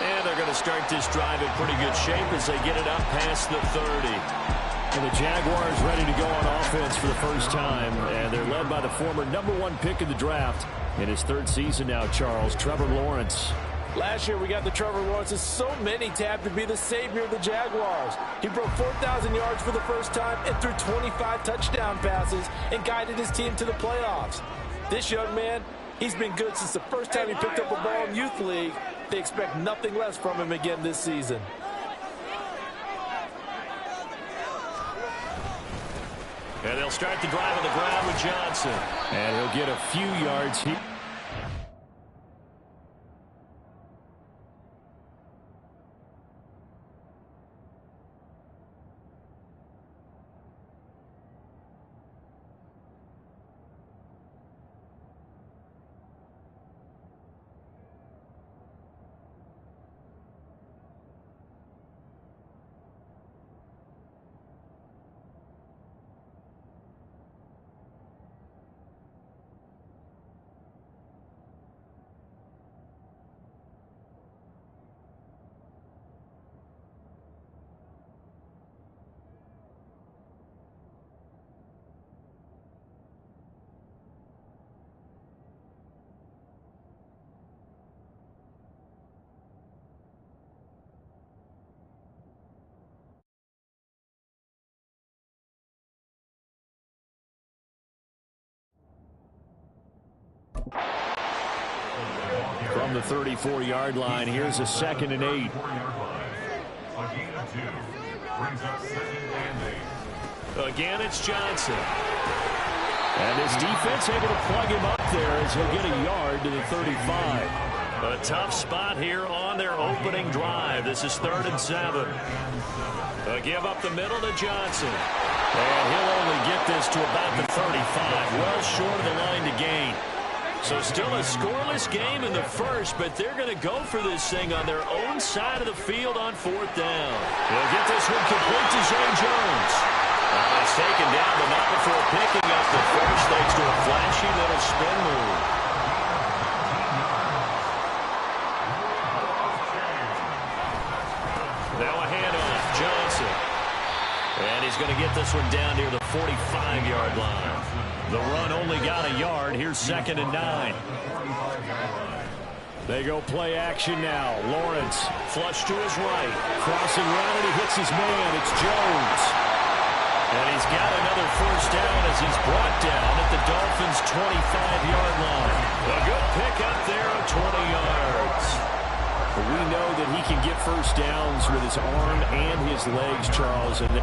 And they're going to start this drive in pretty good shape as they get it up past the 30. And the Jaguars ready to go on offense for the first time. And they're led by the former #1 pick in the draft. In his third season now, Charles, Trevor Lawrence. Last year we got the Trevor Lawrences. So many tapped to be the savior of the Jaguars. He broke 4,000 yards for the first time and threw 25 touchdown passes and guided his team to the playoffs. This young man, he's been good since the first time he picked up a ball in Youth League. They expect nothing less from him again this season. And they'll start the drive on the ground with Johnson. And he'll get a few yards here. From the 34-yard line, here's a 2nd and 8. Again, it's Johnson. And his defense able to plug him up there as he'll get a yard to the 35. A tough spot here on their opening drive. This is 3rd and 7. A give up the middle to Johnson. And he'll only get this to about the 35. Well short of the line to gain. So still a scoreless game in the first, but they're going to go for this thing on their own side of the field on 4th down. They'll get this one complete to Zay Jones. It's taken down, but not before picking up the first thanks to a flashy little spin move. Now a handoff, Johnson. And he's going to get this one down near the 45-yard line. The run only got a yard. Here's 2nd and 9. They go play action now. Lawrence flush to his right. Crossing route, and he hits his man. It's Jones. And he's got another first down as he's brought down at the Dolphins' 25-yard line. A good pick up there of 20 yards. We know that he can get first downs with his arm and his legs, Charles. And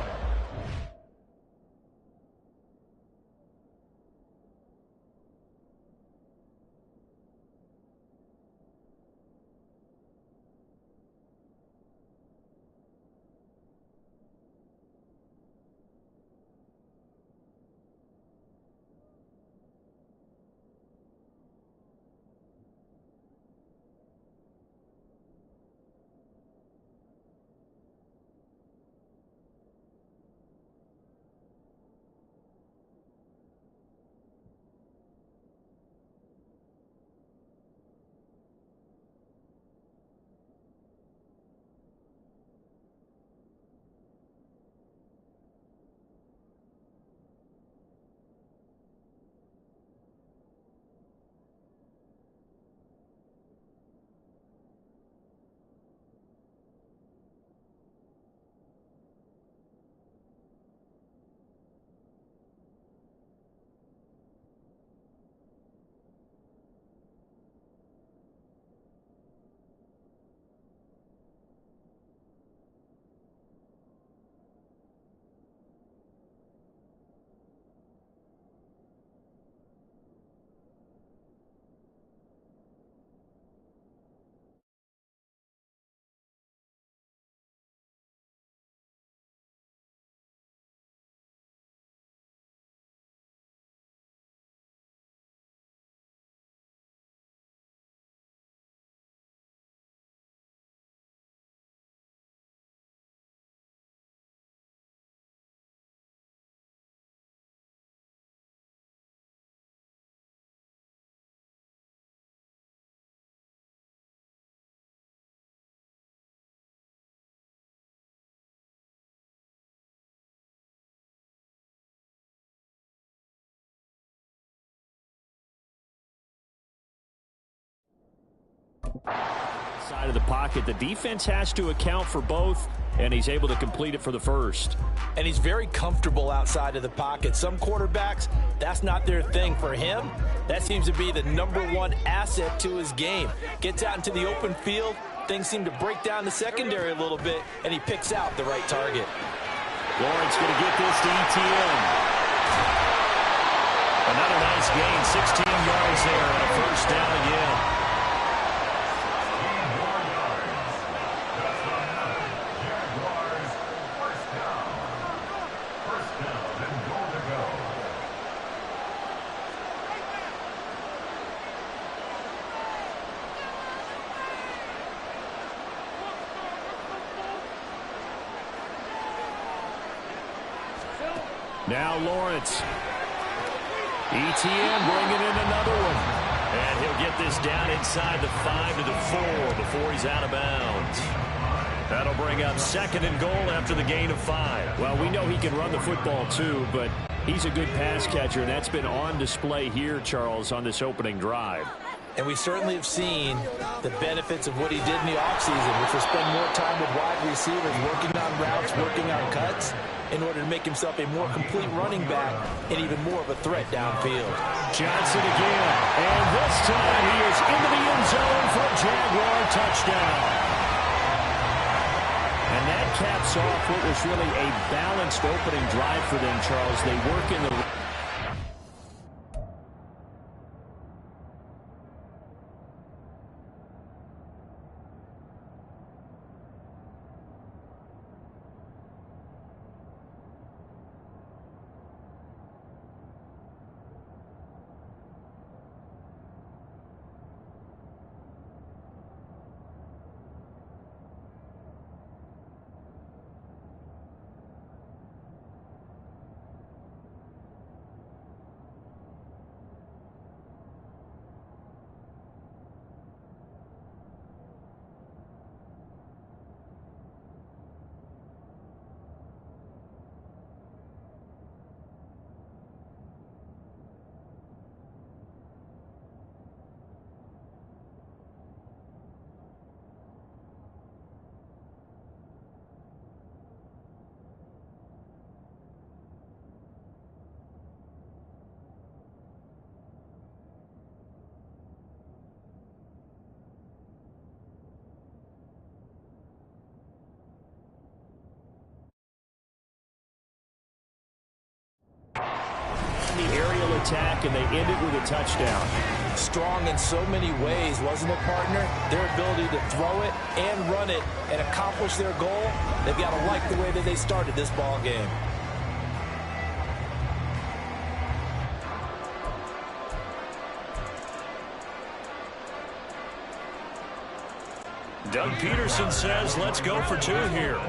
outside of the pocket. The defense has to account for both, and he's able to complete it for the first. And he's very comfortable outside of the pocket. Some quarterbacks, that's not their thing. For him, that seems to be the #1 asset to his game. Gets out into the open field, things seem to break down the secondary a little bit, and he picks out the right target. Lawrence going to get this to ETN. Another nice gain, 16 yards there, and a first down again. Now Lawrence. ETN bringing in another one. And he'll get this down inside the 5 to the 4 before he's out of bounds. That'll bring up 2nd and goal after the gain of 5. Well, we know he can run the football too, but he's a good pass catcher, and that's been on display here, Charles, on this opening drive. And we certainly have seen the benefits of what he did in the offseason, which was spend more time with wide receivers, working on routes, working on cuts, in order to make himself a more complete running back and even more of a threat downfield. Johnson again, and this time he is into the end zone for a Jaguar touchdown. And that caps off what was really a balanced opening drive for them, Charles. They work in the... aerial attack, and they end it with a touchdown. Strong in so many ways, wasn't it, partner? Their ability to throw it and run it and accomplish their goal, they've got to like the way that they started this ball game. Doug Peterson says, let's go for 2 here.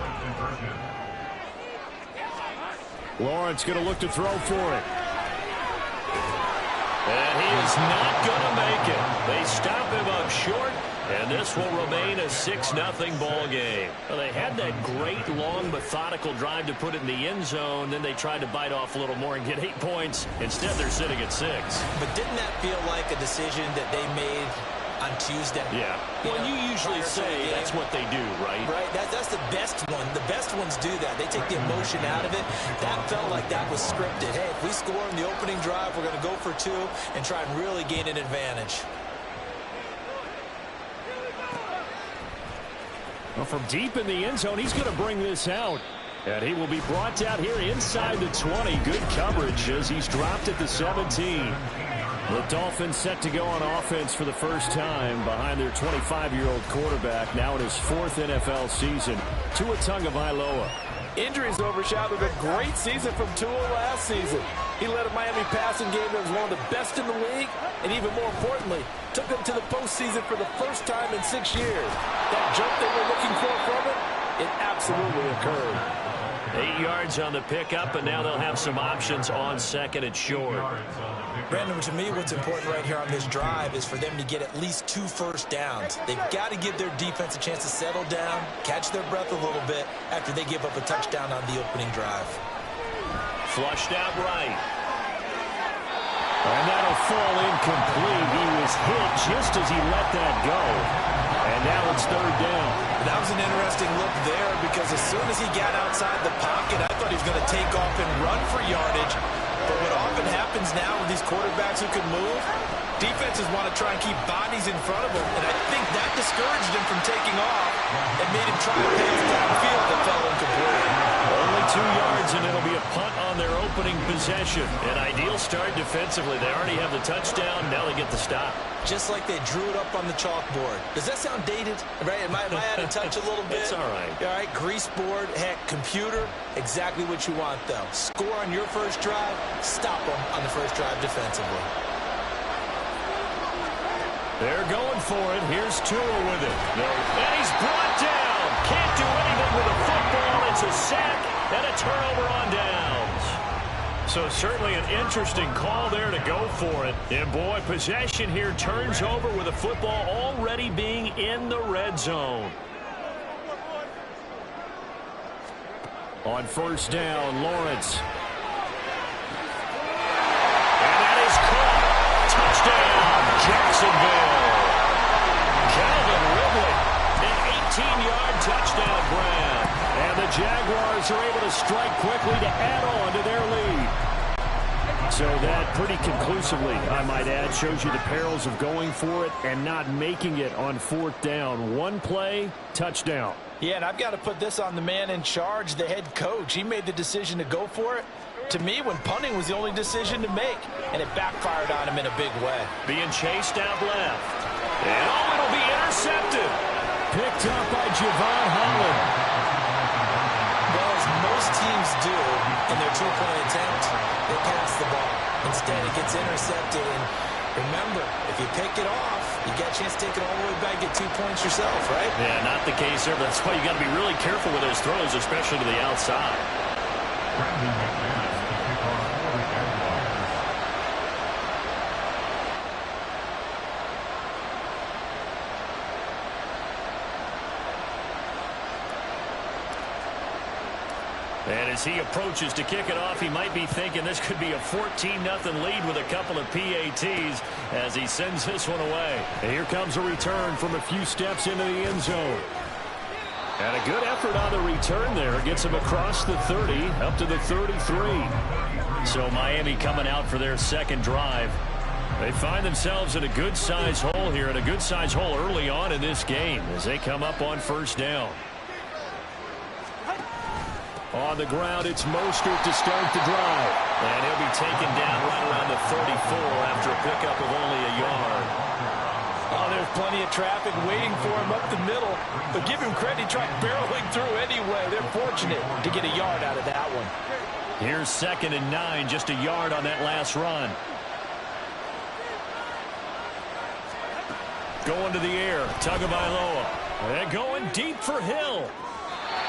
Lawrence going to look to throw for it. And he is not going to make it. They stop him up short, and this will remain a 6-0 ball game. Well, they had that great, long, methodical drive to put it in the end zone. Then they tried to bite off a little more and get 8 points. Instead, they're sitting at 6. But didn't that feel like a decision that they made on Tuesday? Yeah. Well, you usually say that's what they do, right? Right. That's the best one. The best ones do that. They take the emotion out of it. That felt like that was scripted. Hey, if we score in the opening drive, we're going to go for 2 and try and really gain an advantage. Well, from deep in the end zone, he's going to bring this out. And he will be brought out here inside the 20. Good coverage as he's dropped at the 17. The Dolphins set to go on offense for the first time behind their 25-year-old quarterback, now in his 4th NFL season, Tua Tagovailoa. Injuries overshadowed a great season from Tua last season. He led a Miami passing game that was one of the best in the league, and even more importantly, took them to the postseason for the first time in 6 years. That jump they were looking for from it absolutely occurred. 8 yards on the pickup, and now they'll have some options on 2nd and short. Brandon, to me, what's important right here on this drive is for them to get at least 2 first downs. They've got to give their defense a chance to settle down, catch their breath a little bit after they give up a touchdown on the opening drive. Flushed out right. And that'll fall incomplete. He was hit just as he let that go. And now it's third down. That was an interesting look there because as soon as he got outside the pocket, I thought he was going to take off and run for yardage. But what often happens now with these quarterbacks who can move, defenses want to try and keep bodies in front of them, and I think that discouraged him from taking off and made him try to pass downfield that fell incomplete. Only 2 yards, and it'll be a punt on their opening possession. An ideal start defensively. They already have the touchdown. Now they get the stop. Just like they drew it up on the chalkboard. Does that sound dated? Right? Am I out of touch a little bit? It's all right. All right, grease board, heck, computer, exactly what you want, though. Score on your first drive, stop them on the first drive defensively. They're going for it. Here's Tua with it. And he's brought down. Can't do anything with a football. It's a sack and a turnover on downs. So certainly an interesting call there to go for it. And boy, possession here turns over with a football already being in the red zone. On first down, Lawrence. And that is caught. Touchdown, Jacksonville. Calvin Ridley, an 18-yard touchdown grab. And the Jaguars are able to strike quickly to add on to their lead. So that pretty conclusively, I might add, shows you the perils of going for it and not making it on fourth down. One play, touchdown. Yeah, and I've got to put this on the man in charge, the head coach. He made the decision to go for it. To me, when punting was the only decision to make, and it backfired on him in a big way. Being chased out left. And it'll be intercepted. Picked up by Javon Holland. Well, as most teams do in their two-point attempt, they pass the ball. Instead, it gets intercepted. And remember, if you pick it off, you get a chance to take it all the way back, get 2 points yourself, right? Yeah, not the case there. That's why you got to be really careful with those throws, especially to the outside. And as he approaches to kick it off, he might be thinking this could be a 14-0 lead with a couple of PATs as he sends this one away. And here comes a return from a few steps into the end zone. And a good effort on the return there. Gets him across the 30, up to the 33. So Miami coming out for their second drive. They find themselves in a good-sized hole here, and a good-sized hole early on in this game as they come up on first down. On the ground, it's Mostert to start the drive. And he'll be taken down right around the 34 after a pickup of only a yard. Oh, there's plenty of traffic waiting for him up the middle. But give him credit, he tried barreling through anyway. They're fortunate to get a yard out of that one. Here's 2nd and 9, just a yard on that last run. Going to the air, Tagovailoa. And going deep for Hill.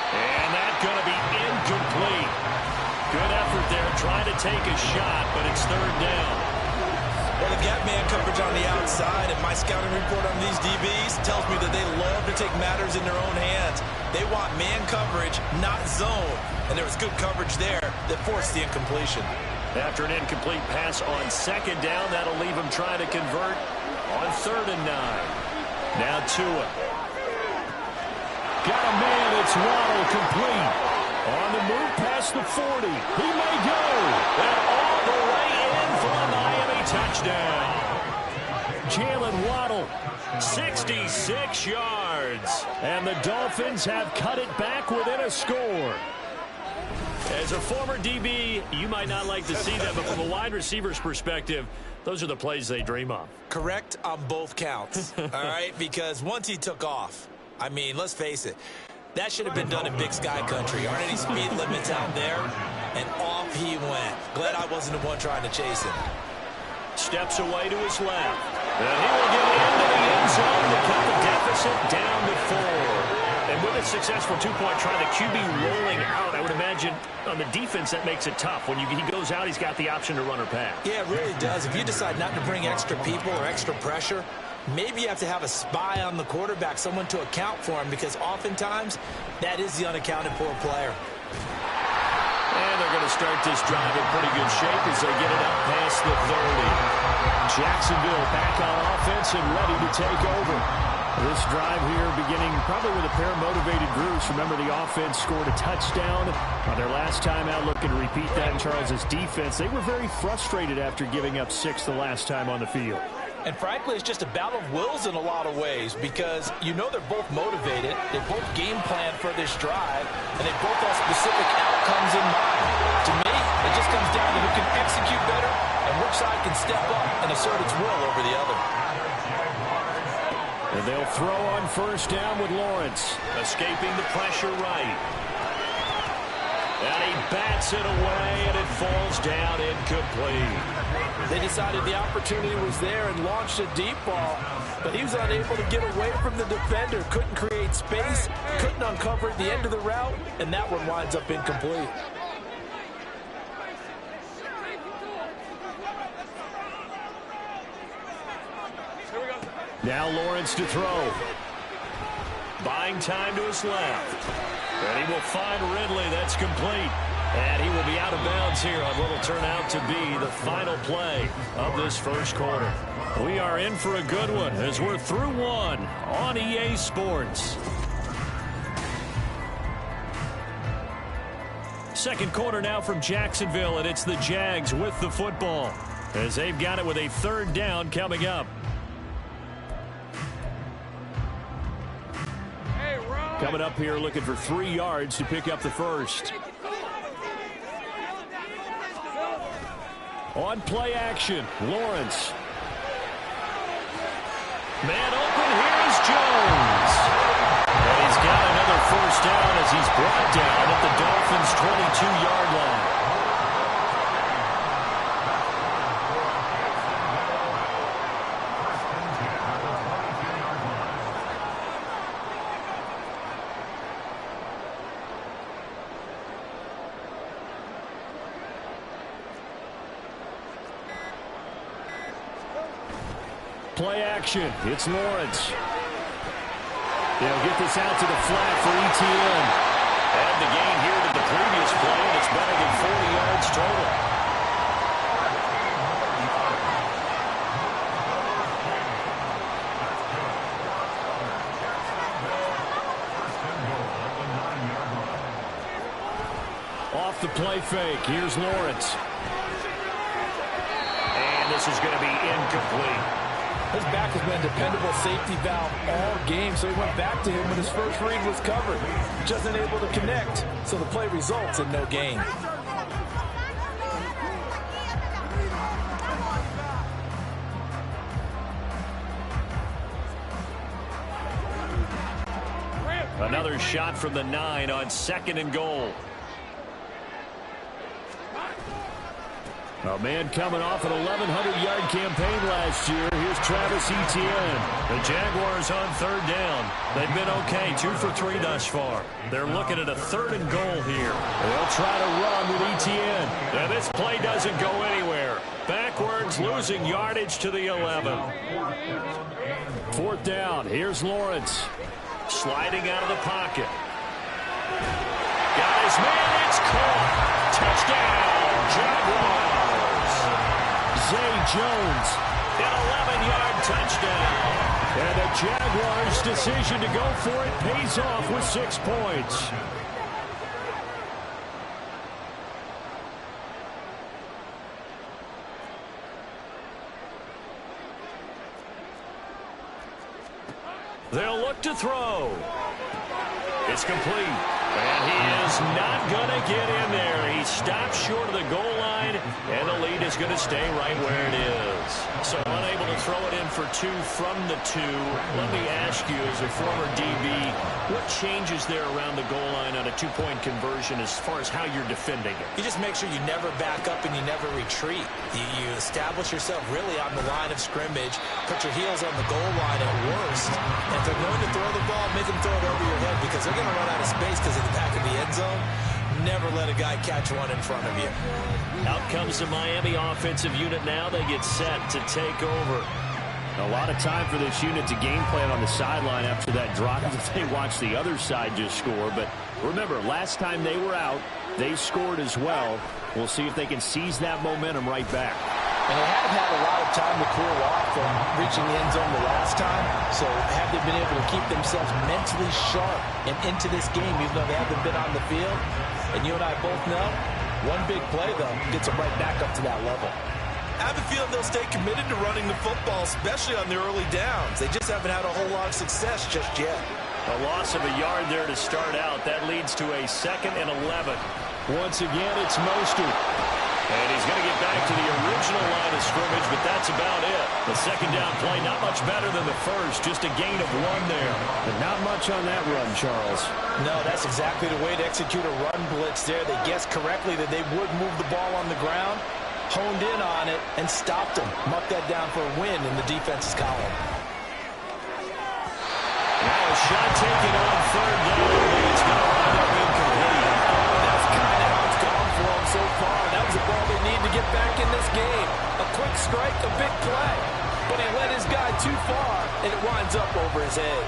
And that's going to be incomplete. Good effort there, trying to take a shot, but it's third down. Well, they've got man coverage on the outside, and my scouting report on these DBs tells me that they love to take matters in their own hands. They want man coverage, not zone. And there was good coverage there that forced the incompletion. After an incomplete pass on 2nd down, that'll leave him trying to convert on 3rd and 9. Now Tua. Got a man, it's Waddle, complete. On the move past the 40. He may go. And all the way in for a Miami touchdown. Jalen Waddle, 66 yards. And the Dolphins have cut it back within a score. As a former DB, you might not like to see that, but from a wide receiver's perspective, those are the plays they dream of. Correct on both counts, all right? Because once he took off, I mean, let's face it, that should have been done in Big Sky country. Aren't any speed limits out there? And off he went. Glad I wasn't the one trying to chase him. Steps away to his left. And he will get into the end zone to cut the deficit down to 4. And with a successful 2-point try, the QB rolling out, I would imagine on the defense that makes it tough. When he goes out, he's got the option to run or pass. Yeah, it really does. If you decide not to bring extra people or extra pressure, maybe you have to have a spy on the quarterback, someone to account for him, because oftentimes that is the unaccounted for player. And they're going to start this drive in pretty good shape as they get it up past the 30. Jacksonville back on offense and ready to take over. This drive here beginning probably with a pair of motivated groups. Remember, the offense scored a touchdown on their last time out. Looking to repeat that in Charles' defense. They were very frustrated after giving up 6 the last time on the field. And frankly, it's just a battle of wills in a lot of ways because you know they're both motivated, they both game plan for this drive, and they both have specific outcomes in mind. To me, it just comes down to who can execute better and which side can step up and assert its will over the other. And they'll throw on first down with Lawrence. Escaping the pressure right. And he bats it away, and it falls down incomplete. They decided the opportunity was there and launched a deep ball, but he was unable to get away from the defender, couldn't create space, couldn't uncover the end of the route, and that one winds up incomplete. Now Lawrence to throw. Buying time to his left. And he will find Ridley. That's complete. And he will be out of bounds here on what will turn out to be the final play of this first quarter. We are in for a good one as we're through one on EA Sports. Second quarter now from Jacksonville, and it's the Jags with the football as they've got it with a third down coming up. Coming up here looking for 3 yards to pick up the first. On play action, Lawrence. Man open, here's Jones. And he's got another first down as he's brought down at the Dolphins' 22-yard line. Play action. It's Lawrence. They'll get this out to the flat for ETN. And the gain here to the previous play, and it's better than 40 yards total. Off the play fake. Here's Lawrence. And this is going to be incomplete. His back has been a dependable safety valve all game, so he went back to him when his first read was covered. Just unable to connect, so the play results in no gain. Another shot from the 9 on 2nd and goal. A man coming off an 1,100-yard campaign last year. Here's Travis Etienne. The Jaguars on third down. They've been okay, 2 for 3 thus far. They're looking at a 3rd and goal here. They'll try to run with Etienne. And this play doesn't go anywhere. Backwards, losing yardage to the 11. 4th down. Here's Lawrence. Sliding out of the pocket. Got his man. It's caught. Touchdown, Jaguars. Zay Jones, an 11-yard touchdown. And the Jaguars' decision to go for it pays off with 6 points. They'll look to throw. It's complete. And he is not going to get in there. He stops short of the goal line, and the lead is going to stay right where it is. So unable to throw it in for 2 from the 2. Let me ask you, as a former DB, what changes there around the goal line on a 2-point conversion as far as how you're defending it? You just make sure you never back up and you never retreat. You establish yourself really on the line of scrimmage, put your heels on the goal line at worst, and if they're going to throw the ball, make them throw it over your head because they're going to run out of space because of the back of the end zone. Never let a guy catch one in front of you. Out comes the Miami offensive unit now. They get set to take over. A lot of time for this unit to game plan on the sideline after that drop. They watch the other side just score. But remember, last time they were out, They scored as well. We'll see if they can seize that momentum right back. And they haven't had a lot of time to cool off from reaching the end zone the last time. So have they been able to keep themselves mentally sharp and into this game, even though they haven't been on the field? And you and I both know, one big play, though, gets them right back up to that level. I have a feeling they'll stay committed to running the football, especially on the early downs. They just haven't had a whole lot of success just yet. A loss of a yard there to start out. That leads to a 2nd and 11. Once again, it's Mostert. And he's going to get back to the original line of scrimmage, but that's about it. The second down play, not much better than the first. Just a gain of 1 there. But not much on that run, Charles. No, that's exactly the way to execute a run blitz there. They guessed correctly that they would move the ball on the ground, honed in on it, and stopped them. Mucked that down for a win in the defense's column. Now a shot taken on 3rd down, but it's going to wind up incomplete. That's kind of how it's gone for them so far. That was a ball they need to get back in this game. A quick strike, a big play. But he led his guy too far, and it winds up over his head.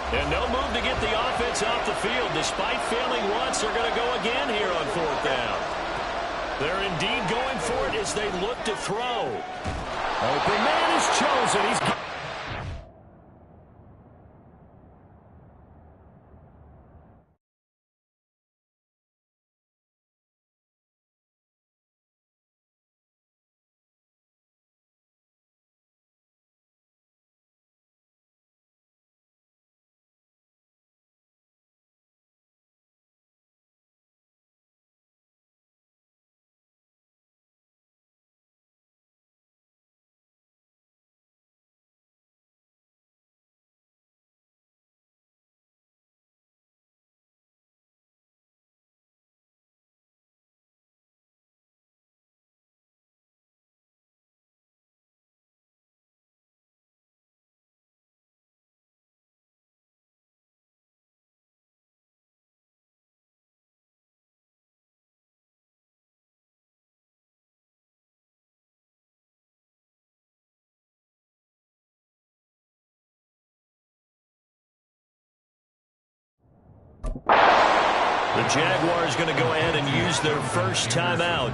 And no move to get the offense off the field. Despite failing once, they're going to go again here on 4th down. They're indeed going for it as they look to throw. Open man is chosen. He's the Jaguars going to go ahead and use their first timeout.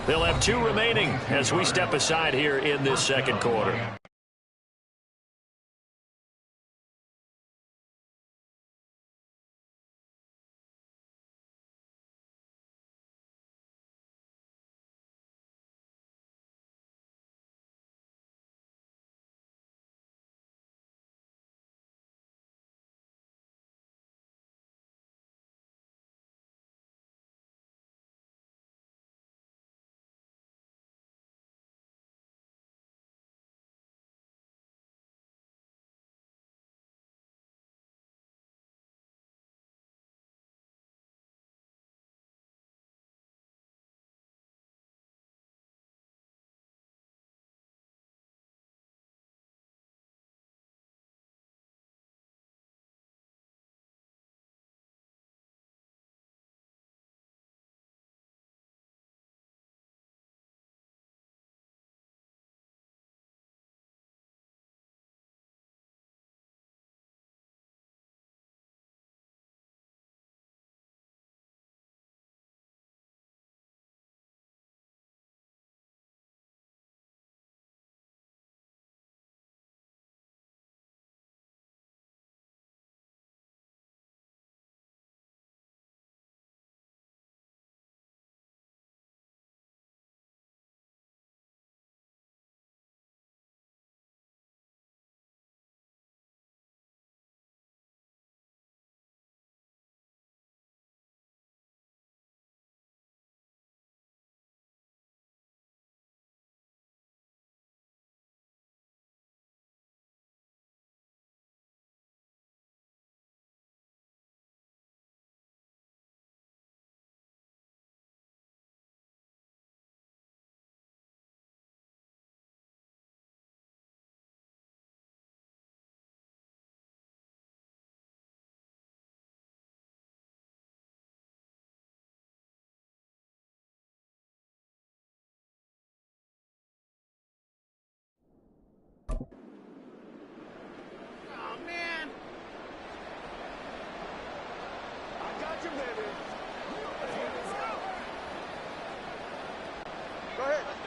They'll have 2 remaining as we step aside here in this 2nd quarter.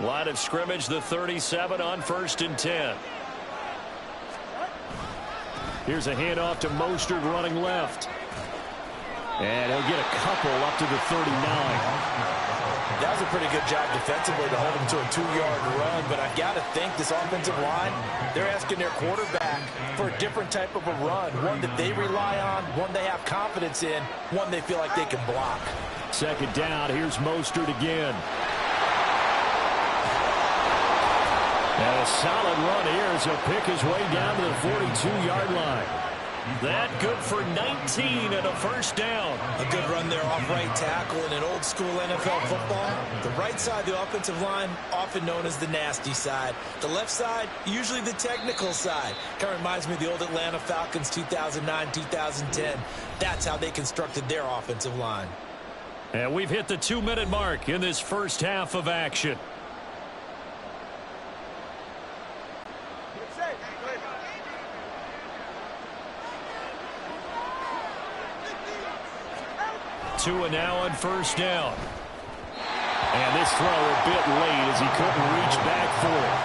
Line of scrimmage, the 37 on 1st and 10. Here's a handoff to Mostert running left. And he'll get a couple up to the 39. That was a pretty good job defensively to hold him to a 2-yard run, but I've got to think this offensive line, they're asking their quarterback for a different type of a run, one that they rely on, one they have confidence in, one they feel like they can block. Second down, here's Mostert again. And a solid run here as he'll pick his way down to the 42-yard line. That good for 19 and a first down. A good run there off right tackle in an old school NFL football. The right side of the offensive line, often known as the nasty side. The left side, usually the technical side. Kind of reminds me of the old Atlanta Falcons 2009-2010. That's how they constructed their offensive line. And we've hit the 2-minute mark in this first half of action. Tua now on first down. And this throw a bit late as he couldn't reach back for it.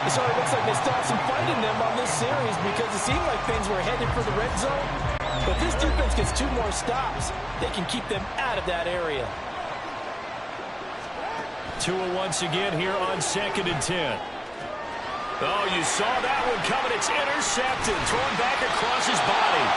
So it looks like they still have some fight in them on this series because it seemed like things were headed for the red zone. But this defense gets 2 more stops. They can keep them out of that area. Tua once again here on 2nd and 10. Oh, you saw that one coming. It's intercepted. Thrown back across his body.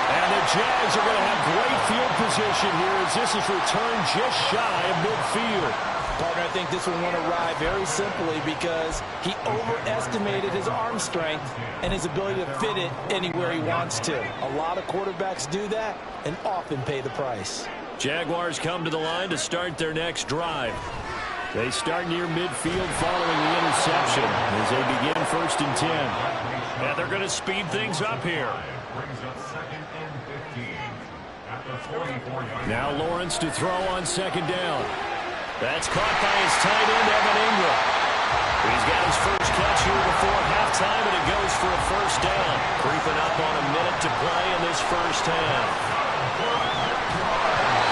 And the Jags are going to have great field position here as this is returned just shy of midfield. Partner, I think this one went awry very simply because he overestimated his arm strength and his ability to fit it anywhere he wants to. A lot of quarterbacks do that and often pay the price. Jaguars come to the line to start their next drive. They start near midfield following the interception as they begin 1st and 10. And they're going to speed things up here. Now Lawrence to throw on 2nd down. That's caught by his tight end, Evan Ingram. He's got his first catch here before halftime, and it goes for a first down. Creeping up on a minute to play in this first half.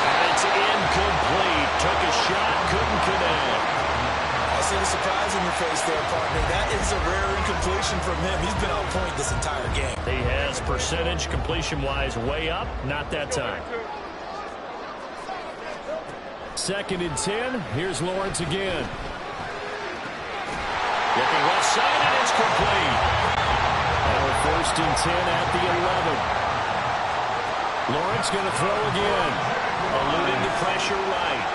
And it's incomplete. Took a shot, couldn't connect. I see the surprise in your face there, partner. That is a rare incompletion from him. He's been on point this entire game. He has percentage completion-wise way up. Not that time. 2nd and 10. Here's Lawrence again. Looking left side, and it's complete. Now 1st and 10 at the 11. Lawrence going to throw again. Eluding the pressure right.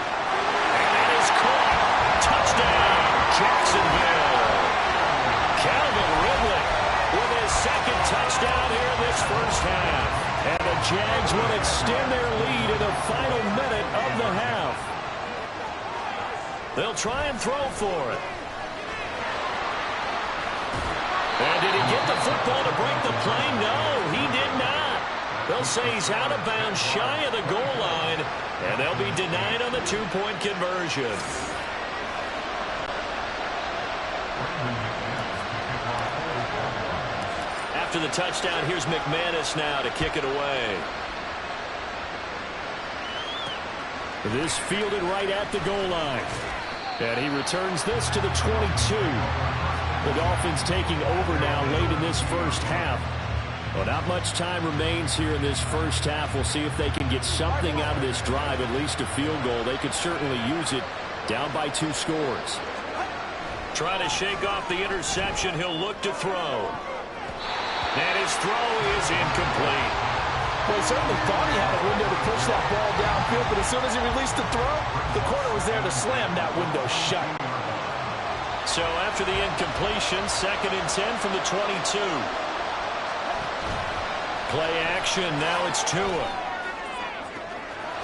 And that is caught. Touchdown, Jacksonville. Calvin Ridley with his 2nd touchdown here in this first half. And the Jags will extend their lead in the final minute of the half. They'll try and throw for it. And did he get the football to break the play? No, he did not. They'll say he's out of bounds shy of the goal line, and they'll be denied on the 2-point conversion. After the touchdown, here's McManus now to kick it away. This fielded right at the goal line. And he returns this to the 22. The Dolphins taking over now late in this first half. Well, not much time remains here in this first half. We'll see if they can get something out of this drive, at least a field goal. They could certainly use it down by 2 scores. Trying to shake off the interception. He'll look to throw. And his throw is incomplete. Well, he certainly thought he had a window to push that ball downfield, but as soon as he released the throw, the corner was there to slam that window shut. So after the incompletion, 2nd and 10 from the 22. Play action, now it's Tua.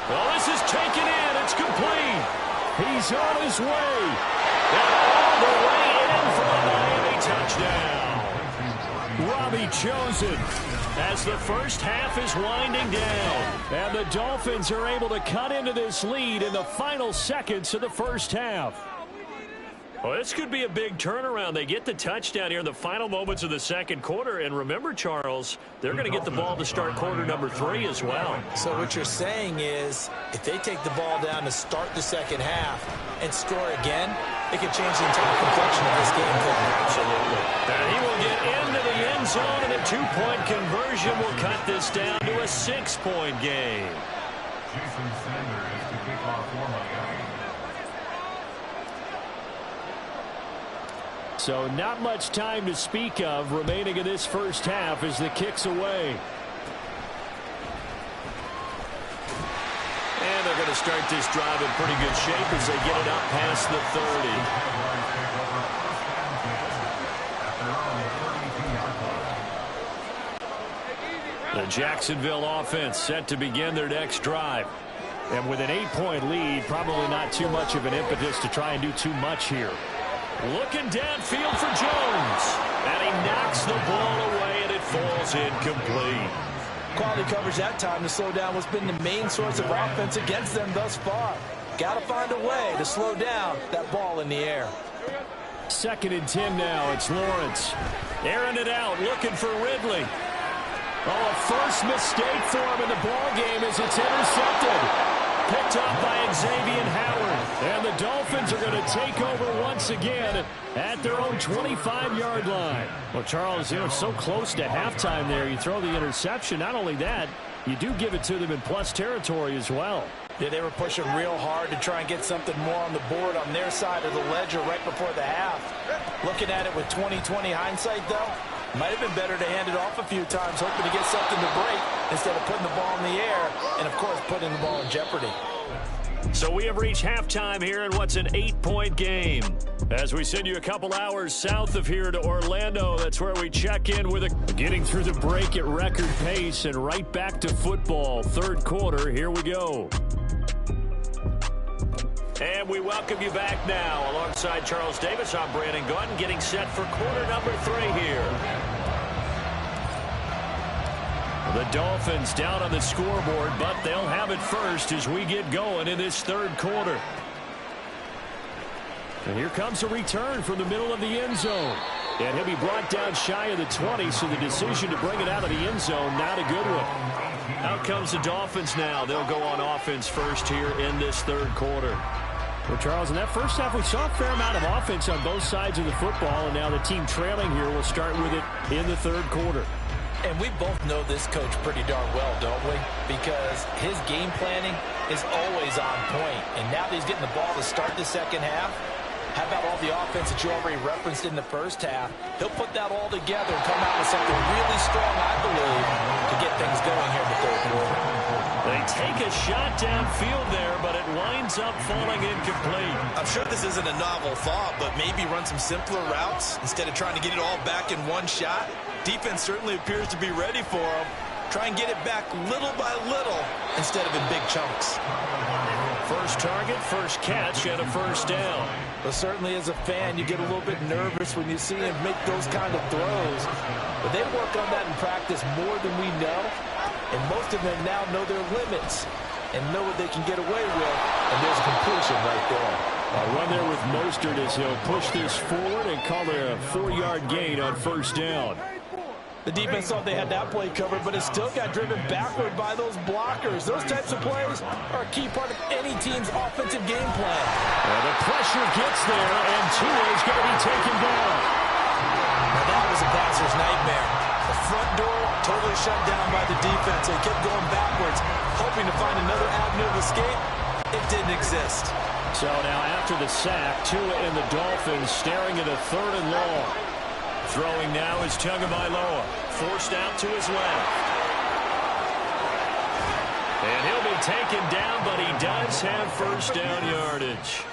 Well, this is taken in, it's complete. He's on his way. And all the way in for a Miami touchdown. Robbie Chosen as the first half is winding down. And the Dolphins are able to cut into this lead in the final seconds of the first half. Well, this could be a big turnaround. They get the touchdown here in the final moments of the second quarter. And remember, Charles, they're going to get the ball to start quarter number 3 as well. So what you're saying is if they take the ball down to start the second half and score again, it could change the entire complexion of this game. Absolutely. And he will get into the end zone, and a 2-point conversion will cut this down to a 6-point game. Jason Sanders to kick off for Miami. So not much time to speak of remaining in this first half as the kick's away. And they're going to start this drive in pretty good shape as they get it up past the 30. The Jacksonville offense set to begin their next drive. And with an 8-point lead, probably not too much of an impetus to try and do too much here. Looking downfield for Jones. And he knocks the ball away, and it falls incomplete. Quality coverage that time to slow down what's been the main source of offense against them thus far. Got to find a way to slow down that ball in the air. 2nd and 10 now. It's Lawrence. Airing it out, looking for Ridley. Oh, a first mistake for him in the ball game as it's intercepted. Picked up by Xavier Howard. And the Dolphins are going to take over once again at their own 25-yard line. Well, Charles, so close to halftime there. You throw the interception. Not only that, you do give it to them in plus territory as well. Yeah, they were pushing real hard to try and get something more on the board on their side of the ledger right before the half. Looking at it with 20/20 hindsight, though, might have been better to hand it off a few times, hoping to get something to break instead of putting the ball in the air and, of course, putting the ball in jeopardy. So we have reached halftime here in what's an 8-point game. As we send you a couple hours south of here to Orlando, that's where we check in with getting through the break at record pace and right back to football. Third quarter, here we go. And we welcome you back now. Alongside Charles Davis, I'm Brandon Gaudin, getting set for quarter number 3 here. The Dolphins down on the scoreboard, but they'll have it first as we get going in this third quarter. And here comes a return from the middle of the end zone. And he'll be brought down shy of the 20, so the decision to bring it out of the end zone, not a good one. Out comes the Dolphins now. They'll go on offense first here in this third quarter. Well, Charles, in that first half, we saw a fair amount of offense on both sides of the football, and now the team trailing here will start with it in the third quarter. And we both know this coach pretty darn well, don't we? Because his game planning is always on point. And now that he's getting the ball to start the second half, how about all the offense that you already referenced in the first half? He'll put that all together and come out with something really strong, I believe, to get things going here in the third quarter. They take a shot downfield there, but it winds up falling incomplete. I'm sure this isn't a novel thought, but maybe run some simpler routes instead of trying to get it all back in one shot. Defense certainly appears to be ready for him. Try and get it back little by little instead of in big chunks. First target, first catch, and a first down. Well, certainly as a fan, you get a little bit nervous when you see him make those kind of throws. But they work on that in practice more than we know. And most of them now know their limits and know what they can get away with. And there's a completion right there. A run there with Mostert as he'll push this forward and call it a 4-yard gain on first down. The defense thought they had that play covered, but it still got driven backward by those blockers. Those types of plays are a key part of any team's offensive game plan. Well, the pressure gets there, and Tua is going to be taken down. Now that was a passer's nightmare. The front door totally shut down by the defense. They kept going backwards, hoping to find another avenue of escape. It didn't exist. So now after the sack, Tua and the Dolphins staring at a 3rd and long. Throwing now is Tagovailoa, forced out to his left. And he'll be taken down, but he does have first down yardage.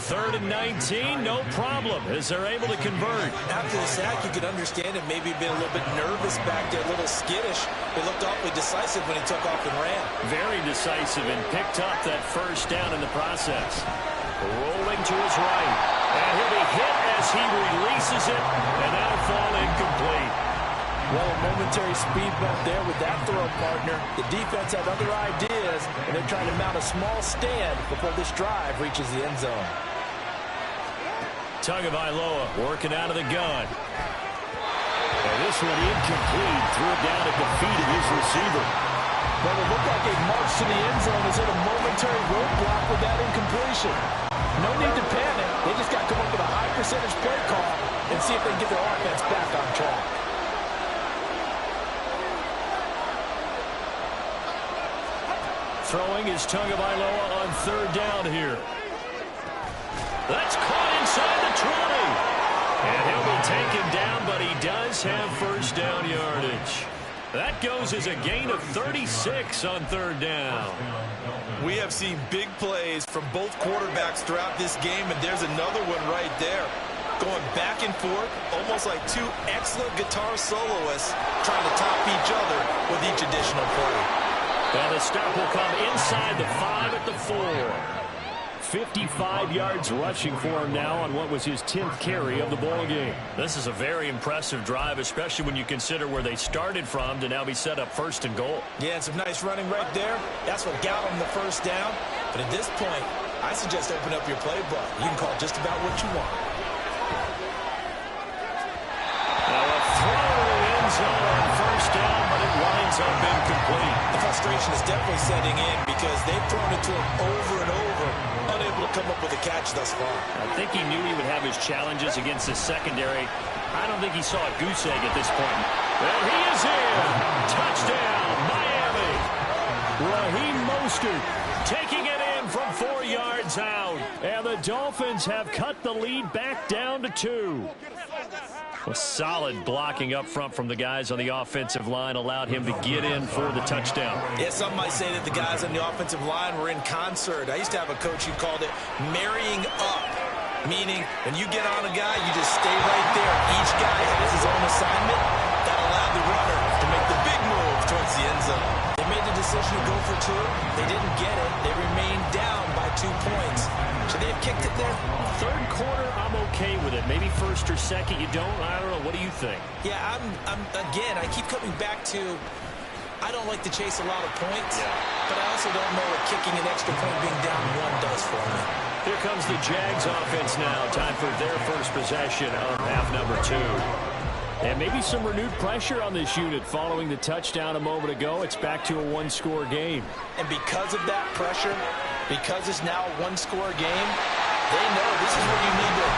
3rd and 19, no problem, as they're able to convert. After the sack, you could understand him maybe being a little bit nervous back there, a little skittish. He looked awfully decisive when he took off and ran. Very decisive and picked up that first down in the process. Rolling to his right. And he'll be hit as he releases it, and that'll fall incomplete. Well, a momentary speed bump there with that throw, partner. The defense had other ideas, and they're trying to mount a small stand before this drive reaches the end zone. Tagovailoa working out of the gun. And this one incomplete. Threw it down at the feet of his receiver. Well, it looked like a march to the end zone is in a momentary roadblock with that incompletion. No need to panic. They just got to come up with a high percentage play call and see if they can get their offense back on track. Throwing is Tagovailoa on third down here. That's caught inside the 20. And he'll be taken down, but he does have first down yardage. That goes as a gain of 36 on third down. We have seen big plays from both quarterbacks throughout this game, and there's another one right there. Going back and forth, almost like two excellent guitar soloists trying to top each other with each additional play. And the stop will come inside the 5 at the 4. 55 yards rushing for him now on what was his 10th carry of the ball game. This is a very impressive drive, especially when you consider where they started from to now be set up first and goal. Yeah, and some nice running right there. That's what got them the first down. But at this point, I suggest open up your playbook. You can call just about what you want. Now a throw to the end zone on first down, but it winds up incomplete. The frustration is definitely setting in because they've thrown it to him over and over, unable to come up with a catch thus far. I think he knew he would have his challenges against his secondary. I don't think he saw a goose egg at this point. And he is in. Touchdown, Miami. Raheem Mostert taking it in from 4 yards out. And the Dolphins have cut the lead back down to 2. A solid blocking up front from the guys on the offensive line allowed him to get in for the touchdown. Yeah, some might say that the guys on the offensive line were in concert. I used to have a coach who called it marrying up, meaning when you get on a guy, you just stay right there. Each guy has his own assignment. That allowed the runner to make the big move towards the end zone. They made the decision to go for 2. They didn't get it. They remained down by 2 points. Should they have kicked it there? Third quarter, I'm okay with it. Maybe first or second, you don't. I don't know. What do you think? Yeah, again, I keep coming back to I don't like to chase a lot of points, but I also don't know what kicking an extra point being down 1 does for me. Here comes the Jags offense now. Time for their first possession of half number 2. And maybe some renewed pressure on this unit following the touchdown a moment ago. It's back to a 1-score game. And because of that pressure, because it's now a 1-score game, they know this is where you need to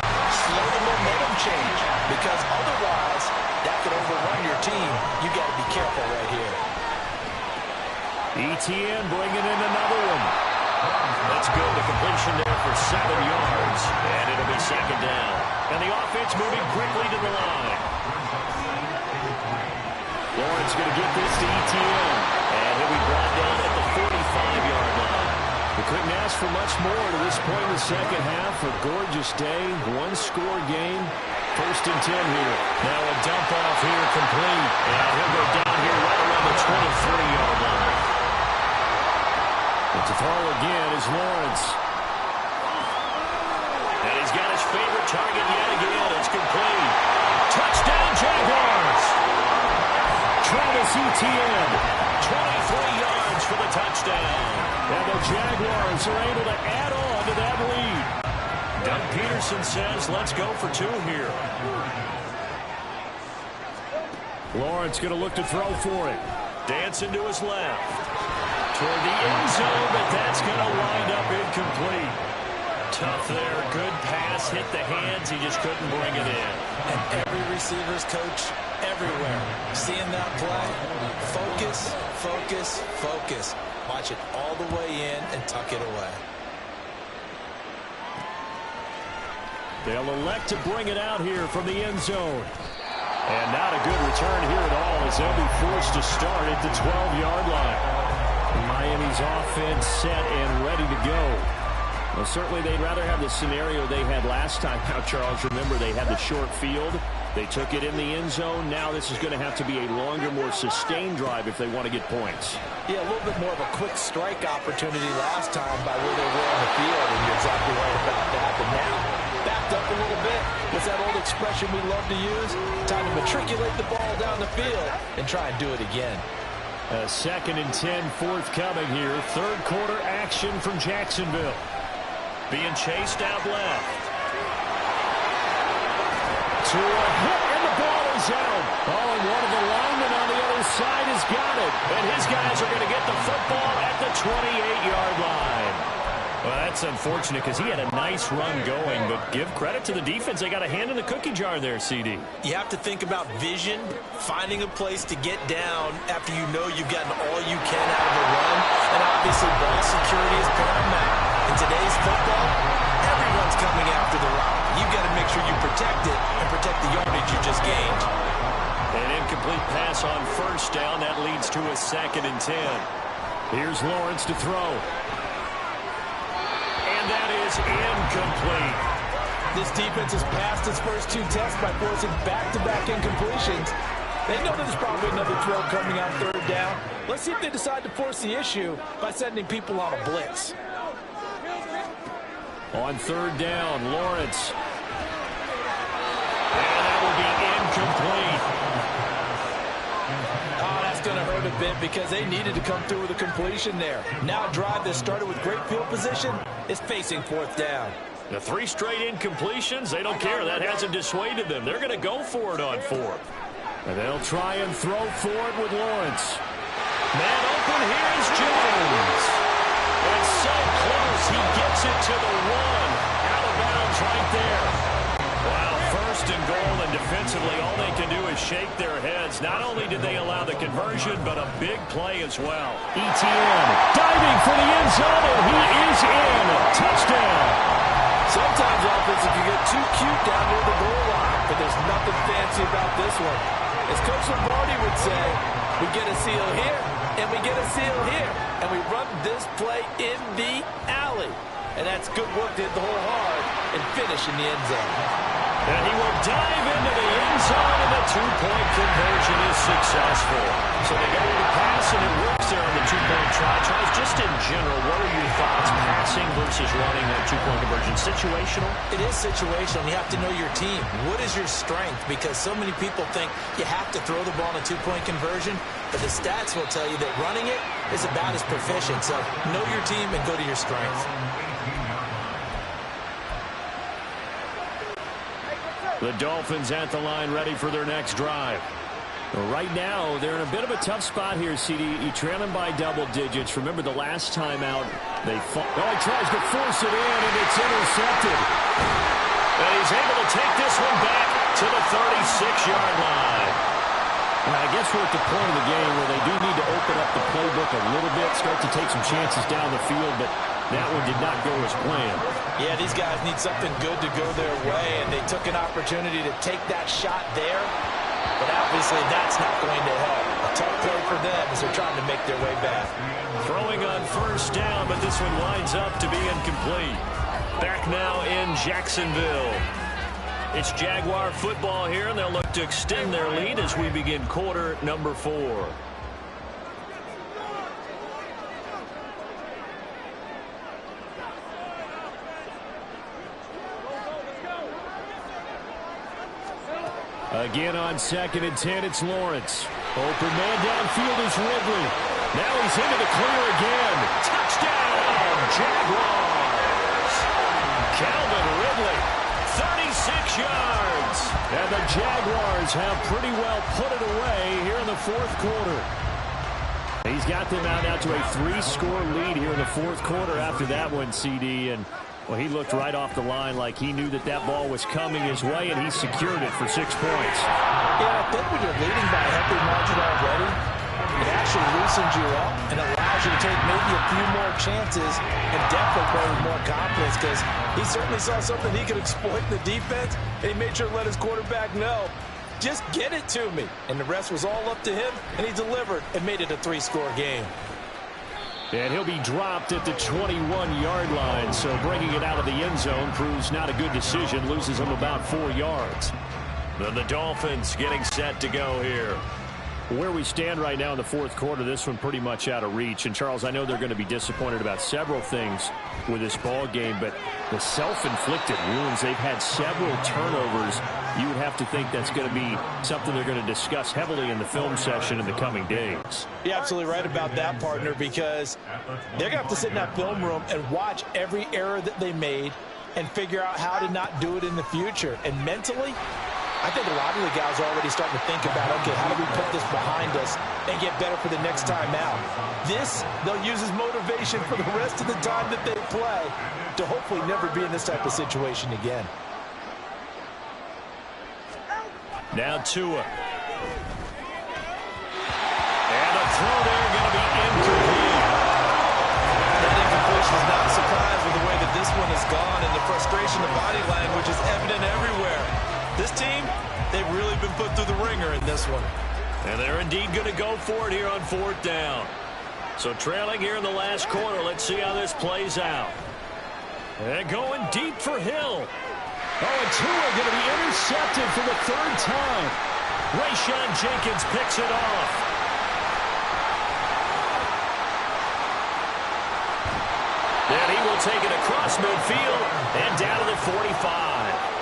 slow the momentum change, because otherwise that could overrun your team. You got to be careful right here. ETN bringing in another one. That's good. The completion there for 7 yards. And it'll be second down. And the offense moving quickly to the line. Lawrence going to get this to ETN. And he'll be brought down at the 45-yard line. We couldn't ask for much more to this point in the second half. A gorgeous day. 1-score game. First and 10 here. Now a dump off here complete. And he'll go down here right around the 23-yard line. But to throw again is Lawrence. And he's got his favorite target yet again. It's complete. Touchdown, Jaguars. Travis Etienne, 23 yards for the touchdown. And the Jaguars are able to add on to that lead. Doug Peterson says, let's go for 2 here. Lawrence going to look to throw for it. Dancing to his left. Toward the end zone, but that's going to wind up incomplete. Tough there. Good pass. Hit the hands. He just couldn't bring it in. And every receiver's coach everywhere seeing that play. Focus, focus, focus. Watch it all the way in and tuck it away. They'll elect to bring it out here from the end zone. And not a good return here at all as they'll be forced to start at the 12-yard line. Miami's offense set and ready to go. Well, certainly they'd rather have the scenario they had last time. Now, Charles, remember they had the short field. They took it in the end zone. Now this is going to have to be a longer, more sustained drive if they want to get points. Yeah, a little bit more of a quick strike opportunity last time by where they were on the field, and you're exactly right about that. But now, backed up a little bit. What's that old expression we love to use? Time to matriculate the ball down the field and try and do it again. A 2nd and 10 forthcoming here. Third quarter action from Jacksonville. Being chased out left. to a hit, and the ball is out. Oh, and one of the linemen on the other side has got it. And his guys are going to get the football at the 28-yard line. Well, that's unfortunate because he had a nice run going, but give credit to the defense. They got a hand in the cookie jar there, CD. You have to think about vision, finding a place to get down after you know you've gotten all you can out of a run, and obviously ball security is paramount. In today's football, everyone's coming after the rock. You've got to make sure you protect it and protect the yardage you just gained. An incomplete pass on first down. That leads to a 2nd and 10. Here's Lawrence to throw. And that is incomplete. This defense has passed its first 2 tests by forcing back-to-back incompletions. They know there's probably another throw coming on 3rd down. Let's see if they decide to force the issue by sending people on a blitz. On 3rd down, Lawrence. And that will be incomplete. Oh, that's going to hurt a bit because they needed to come through with a completion there. Now a drive that started with great field position is facing 4th down. The 3 straight incompletions, they don't care. That hasn't dissuaded them. They're going to go for it on 4th. And they'll try and throw for it with Lawrence. Man open, here's Jones. It's so close, he gets it to the 1. Out of bounds right there. Wow, 1st and goal, and defensively all they can do is shake their heads. Not only did they allow the conversion, but a big play as well. Etienne diving for the end zone, and he is in. Touchdown. Sometimes offenses can get too cute down near the goal line, but there's nothing fancy about this one. As Coach Lombardi would say, we get a seal here, and we get a seal here, and we run this play in the alley. And that's good work to hit the hole hard and finish in the end zone. And he will dive into the end zone, and the 2-point conversion is successful. So they go with the pass, and it works there on the 2-point try. Charles, just in general, what are your thoughts passing versus running a 2-point conversion? Situational? It is situational. You have to know your team. What is your strength? Because so many people think you have to throw the ball in a 2-point conversion, but the stats will tell you that running it is about as proficient. So know your team and go to your strength. The Dolphins at the line ready for their next drive. Well, right now, they're in a bit of a tough spot here, CD. You trail them by double digits. Remember the last time out, they fought. Oh, he tries to force it in, and it's intercepted. And he's able to take this one back to the 36-yard line. Well, I guess we're at the point of the game where they do need to open up the playbook a little bit, start to take some chances down the field, but that one did not go as planned. Yeah, these guys need something good to go their way, and they took an opportunity to take that shot there, but obviously that's not going to help. A tough play for them as they're trying to make their way back. Throwing on 1st down, but this one winds up to be incomplete. Back now in Jacksonville. It's Jaguar football here, and they'll look to extend their lead as we begin quarter number 4. Again on 2nd and 10, it's Lawrence. Open man downfield is Ridley. Now he's into the clear again. Touchdown, Jaguars. Calvin Ridley, 36 yards. And the Jaguars have pretty well put it away here in the 4th quarter. He's got them out now to a 3-score lead here in the 4th quarter after that one, CD. And well, he looked right off the line like he knew that that ball was coming his way, and he secured it for 6 points. Yeah, I think when you're leading by a healthy margin already, it actually loosens you up and allows you to take maybe a few more chances and definitely play with more confidence because he certainly saw something he could exploit in the defense, and he made sure to let his quarterback know, just get it to me. And the rest was all up to him, and he delivered and made it a 3-score game. And he'll be dropped at the 21-yard line, so bringing it out of the end zone proves not a good decision, loses him about 4 yards. Then the Dolphins getting set to go here. Where we stand right now in the 4th quarter, this one pretty much out of reach. And, Charles, I know they're going to be disappointed about several things with this ball game, but the self-inflicted wounds, they've had several turnovers. You would have to think that's going to be something they're going to discuss heavily in the film session in the coming days. You're absolutely right about that, partner, because they're going to have to sit in that film room and watch every error that they made and figure out how to not do it in the future. And mentally, I think a lot of the guys are already starting to think about, okay, how do we put this behind us and get better for the next time out? This, they'll use as motivation for the rest of the time that they play to hopefully never be in this type of situation again. Now Tua. And a throw there going to be incomplete. That incompletion is not a surprise with the way that this one has gone, and the frustration, the body language is evident everywhere. This team, they've really been put through the ringer in this one. And they're indeed going to go for it here on 4th down. So trailing here in the last quarter, let's see how this plays out. And going deep for Hill. Oh, and Tua going to be intercepted for the 3rd time. Rayshawn Jenkins picks it off. And he will take it across midfield and down to the 45.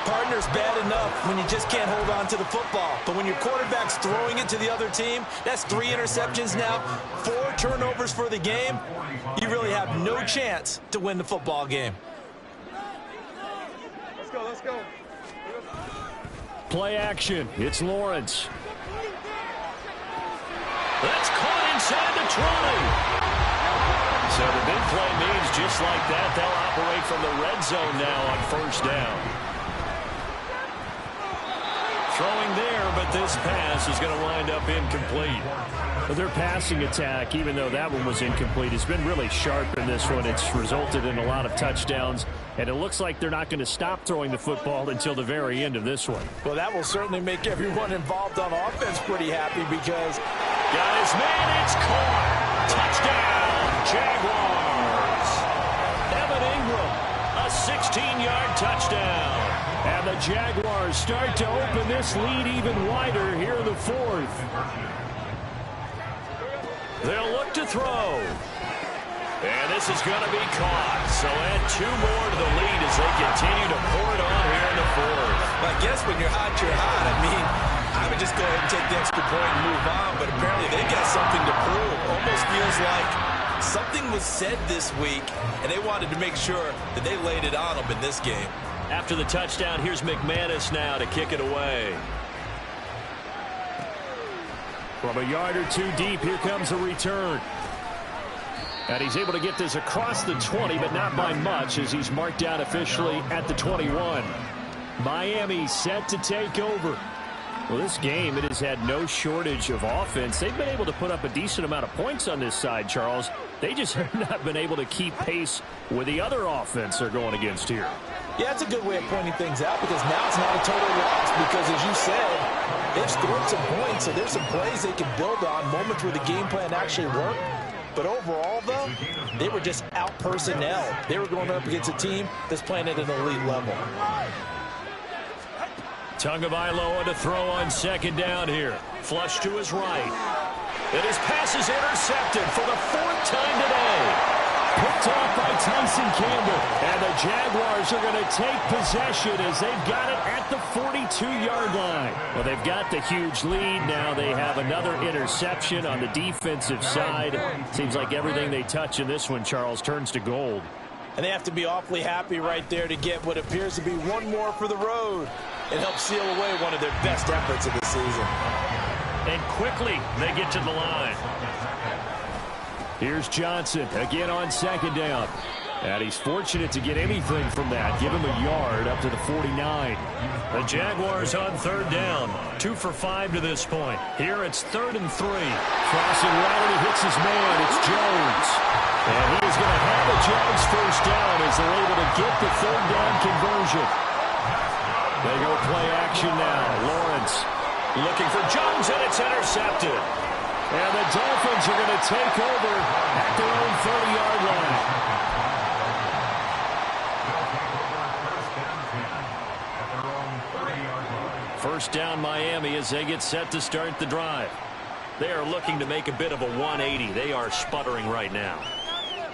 Partner's bad enough when you just can't hold on to the football. But when your quarterback's throwing it to the other team, that's 3 interceptions now, 4 turnovers for the game. You really have no chance to win the football game. Let's go. Play action. It's Lawrence. That's caught inside the 20. So the big play means just like that, they'll operate from the red zone now on 1st down. Throwing there, but this pass is going to wind up incomplete. But their passing attack, even though that one was incomplete, has been really sharp in this one. It's resulted in a lot of touchdowns, and it looks like they're not going to stop throwing the football until the very end of this one. Well, that will certainly make everyone involved on offense pretty happy because... Got his man, it's caught. Touchdown, Jaguars. Evan Ingram, a 16-yard touchdown. And the Jaguars start to open this lead even wider here in the 4th. They'll look to throw. And this is going to be caught. So add 2 more to the lead as they continue to pour it on here in the 4th. I guess when you're hot, you're hot. I mean, I would just go ahead and take the extra point and move on. But apparently they got something to prove. Almost feels like something was said this week, and they wanted to make sure that they laid it on them in this game. After the touchdown, here's McManus now to kick it away. From a yard or 2 deep, here comes a return. And he's able to get this across the 20, but not by much, as he's marked down officially at the 21. Miami set to take over. Well, this game, it has had no shortage of offense. They've been able to put up a decent amount of points on this side, Charles. They just have not been able to keep pace with the other offense they're going against here. Yeah, that's a good way of pointing things out because now it's not a total loss because, as you said, they've scored some points, so there's some plays they can build on, moments where the game plan actually worked. But overall, though, they were just out-personnel. They were going up against a team that's playing at an elite level. Tagovailoa to throw on 2nd down here. Flush to his right. And his pass is intercepted for the 4th time today. Picked off by Tyson Campbell. And the Jaguars are going to take possession as they've got it at the 42-yard line. Well, they've got the huge lead. Now they have another interception on the defensive side. Seems like everything they touch in this one, Charles, turns to gold. And they have to be awfully happy right there to get what appears to be one more for the road. It helps seal away one of their best efforts of the season. And quickly, they get to the line. Here's Johnson again on 2nd down. And he's fortunate to get anything from that. Give him a yard up to the 49. The Jaguars on 3rd down. 2 for 5 to this point. Here it's 3rd and 3. Crossing right, and he hits his man. It's Jones. And he is going to have a Jags 1st down as they're able to get the 3rd down conversion. They go play action now. Lawrence looking for Jones, and it's intercepted. And the Dolphins are going to take over at their own 30-yard line. 1st down Miami as they get set to start the drive. They are looking to make a bit of a 180. They are sputtering right now.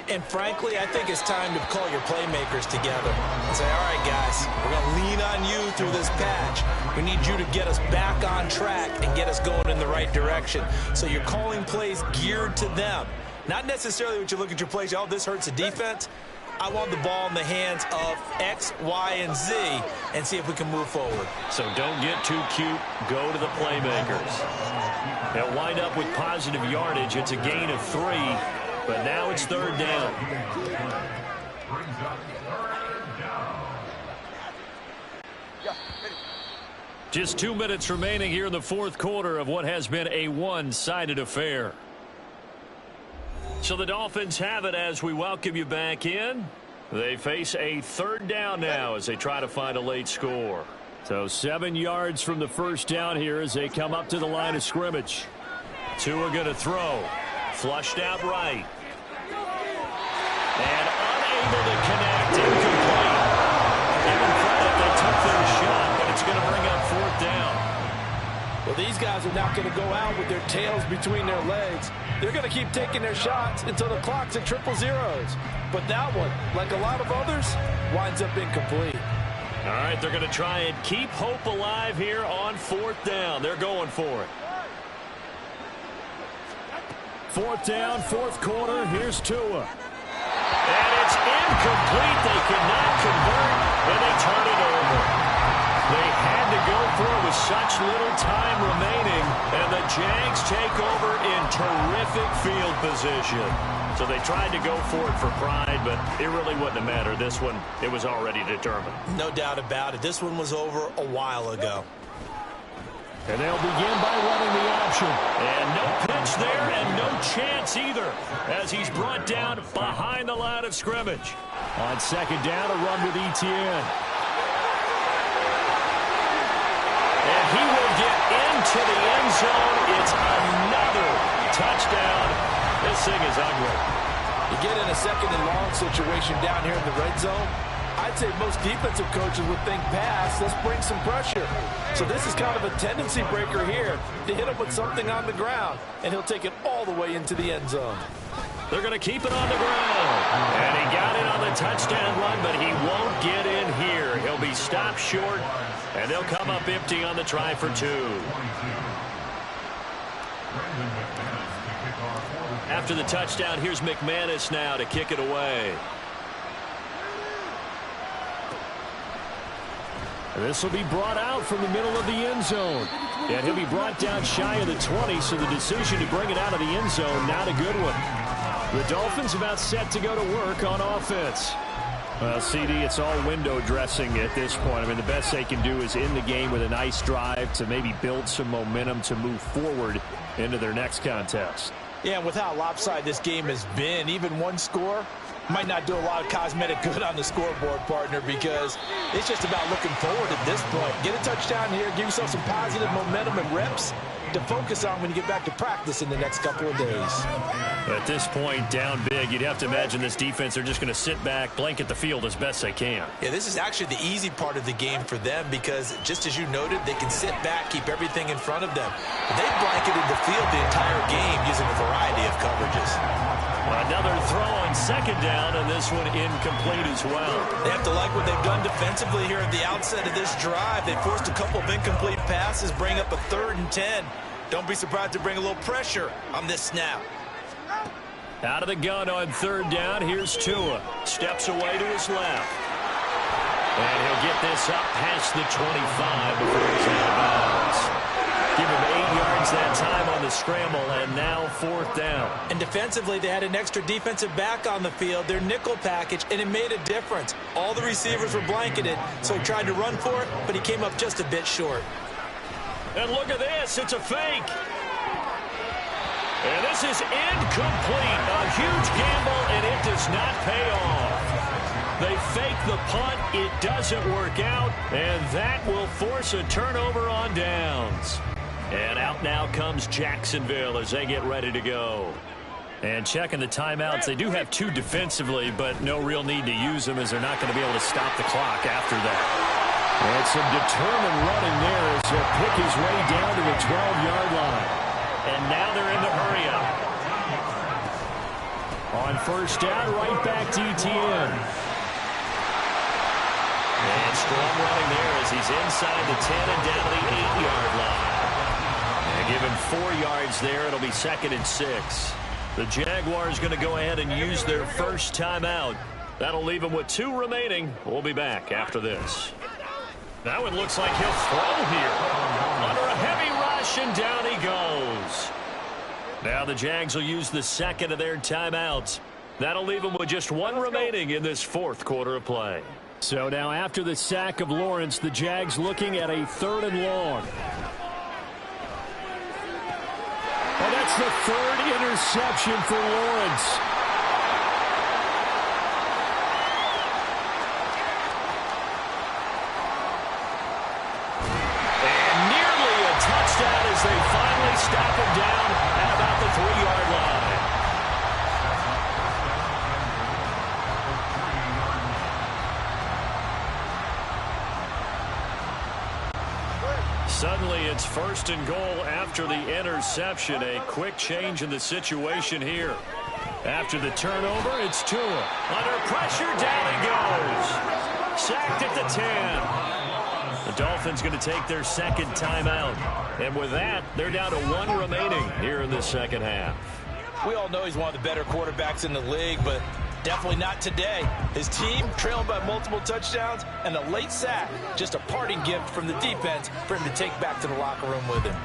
And frankly, I think it's time to call your playmakers together and say, all right, guys, we're going to lean on you through this patch. We need you to get us back on track and get us going in the right direction. So you're calling plays geared to them. Not necessarily what you look at your plays, oh, this hurts the defense. I want the ball in the hands of X, Y, and Z and see if we can move forward. So don't get too cute. Go to the playmakers. They'll wind up with positive yardage. It's a gain of 3, but now it's 3rd down. Just 2 minutes remaining here in the 4th quarter of what has been a one-sided affair. So the Dolphins have it as we welcome you back in. They face a 3rd down now as they try to find a late score. So 7 yards from the first down here as they come up to the line of scrimmage. Tua going to throw. Flushed out right. And unable to connect. Incomplete. Give them credit. They took their shot, but it's going to bring up 4th down. Well, these guys are not going to go out with their tails between their legs. They're going to keep taking their shots until the clock's at 000. But that one, like a lot of others, winds up incomplete. All right, they're going to try and keep hope alive here on 4th down. They're going for it. 4th down, 4th quarter. Here's Tua. And it's incomplete. They cannot convert, and they turn it over. They had to go for it with such little time remaining, and the Jags take over in terrific field position. So they tried to go for it for pride, but it really wouldn't have mattered. This one, it was already determined. No doubt about it. This one was over a while ago. And they'll begin by running the option. And no pitch there and no chance either as he's brought down behind the line of scrimmage. On 2nd down, a run with Etienne. And he will get into the end zone. It's another touchdown. This thing is ugly. You get in a 2nd and long situation down here in the red zone, I'd say most defensive coaches would think pass, let's bring some pressure. So this is kind of a tendency breaker here to hit him with something on the ground, and he'll take it all the way into the end zone. They're going to keep it on the ground. And he got it on the touchdown run, but he won't get in here. He'll be stopped short, and they'll come up empty on the try for 2. After the touchdown, here's McManus now to kick it away. This will be brought out from the middle of the end zone. And he'll be brought down shy of the 20, so the decision to bring it out of the end zone, not a good one. The Dolphins about set to go to work on offense. Well, CD, it's all window dressing at this point. I mean, the best they can do is end the game with a nice drive to maybe build some momentum to move forward into their next contest. Yeah, with how lopsided this game has been, even one score might not do a lot of cosmetic good on the scoreboard, partner, because it's just about looking forward at this point. Get a touchdown here, give yourself some positive momentum and reps to focus on when you get back to practice in the next couple of days. At this point, down big, you'd have to imagine this defense, they're just going to sit back, blanket the field as best they can. Yeah, this is actually the easy part of the game for them because, just as you noted, they can sit back, keep everything in front of them. They've blanketed the field the entire game using a variety of coverages. Another throw on 2nd down, and this one incomplete as well. They have to like what they've done defensively here at the outset of this drive. They forced a couple of incomplete passes, bring up a 3rd and 10. Don't be surprised to bring a little pressure on this snap. Out of the gun on 3rd down, here's Tua. Steps away to his left. And he'll get this up past the 25 before he's out of bounds. Give him 8 yards that time on the scramble, and now 4th down. And defensively, they had an extra defensive back on the field, their nickel package, and it made a difference. All the receivers were blanketed, so he tried to run for it, but he came up just a bit short. And look at this, it's a fake. And this is incomplete. A huge gamble, and it does not pay off. They fake the punt, it doesn't work out, and that will force a turnover on downs. And out now comes Jacksonville as they get ready to go. And checking the timeouts, they do have 2 defensively, but no real need to use them as they're not going to be able to stop the clock after that. And some determined running there as he'll pick his way down to the 12-yard line. And now they're in the hurry-up. On 1st down, right back to Etienne. And strong running there as he's inside the 10 and down the 8-yard line. And give him 4 yards there. It'll be 2nd and 6. The Jaguars going to go ahead and use their first timeout That'll leave him with 2 remaining. We'll be back after this. Now it looks like he'll throw here. Under a heavy rush, and down he goes. Now the Jags will use the second of their timeouts. That'll leave them with just 1 remaining in this 4th quarter of play. So now after the sack of Lawrence, the Jags looking at a 3rd and long. Oh, that's the 3rd interception for Lawrence. And nearly a touchdown as they finally stop him down at about the 3-yard line. Suddenly it's 1st and goal after the interception. A quick change in the situation here. After the turnover, it's Tua. Under pressure, down he goes. Sacked at the 10. The Dolphins going to take their 2nd timeout. And with that, they're down to 1 remaining here in the 2nd half. We all know he's one of the better quarterbacks in the league, but definitely not today. His team trailing by multiple touchdowns and a late sack. Just a parting gift from the defense for him to take back to the locker room with him.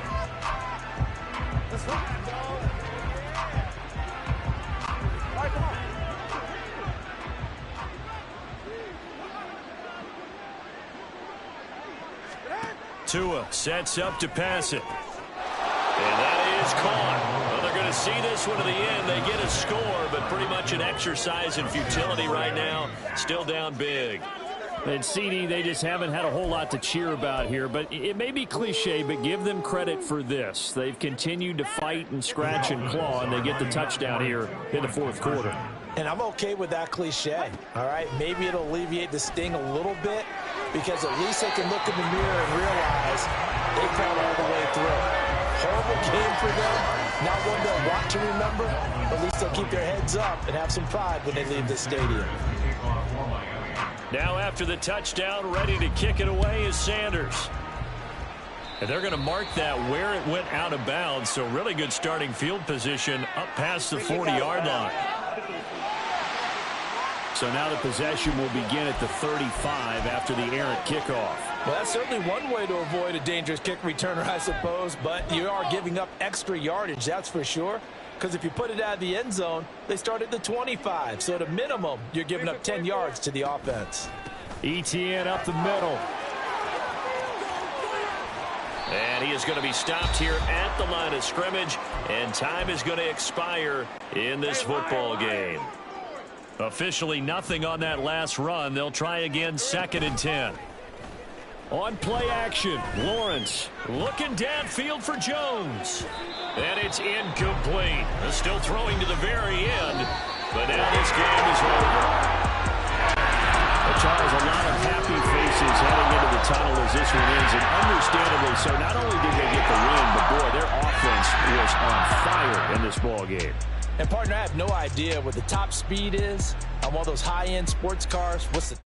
Tua sets up to pass it. And that is caught. Well, they're going to see this one to the end. They get a score, but pretty much an exercise in futility right now. Still down big. And CD, they just haven't had a whole lot to cheer about here. But it may be cliche, but give them credit for this. They've continued to fight and scratch and claw, and they get the touchdown here in the 4th quarter. And I'm okay with that cliche. All right, maybe it'll alleviate the sting a little bit because at least they can look in the mirror and realize they fought all the way through. Horrible game for them. Not one they'll want to remember. But at least they'll keep their heads up and have some pride when they leave the stadium. Now after the touchdown, ready to kick it away is Sanders. And they're going to mark that where it went out of bounds. So really good starting field position up past the 40-yard line. So now the possession will begin at the 35 after the errant kickoff. Well, that's certainly one way to avoid a dangerous kick returner, I suppose. But you are giving up extra yardage, that's for sure. Because if you put it out of the end zone, they start at the 25. So at a minimum, you're giving up 10 yards to the offense. ETN up the middle. And he is going to be stopped here at the line of scrimmage. And time is going to expire in this football game. Officially nothing on that last run. They'll try again 2nd and 10. On play action, Lawrence looking downfield for Jones. And it's incomplete. Still throwing to the very end. But now this game is over. Charles, a lot of happy faces heading into the tunnel as this one ends. And understandably so, not only did they get the win, but boy, their offense was on fire in this ball game. And partner, I have no idea what the top speed is on one of those high-end sports cars. What's the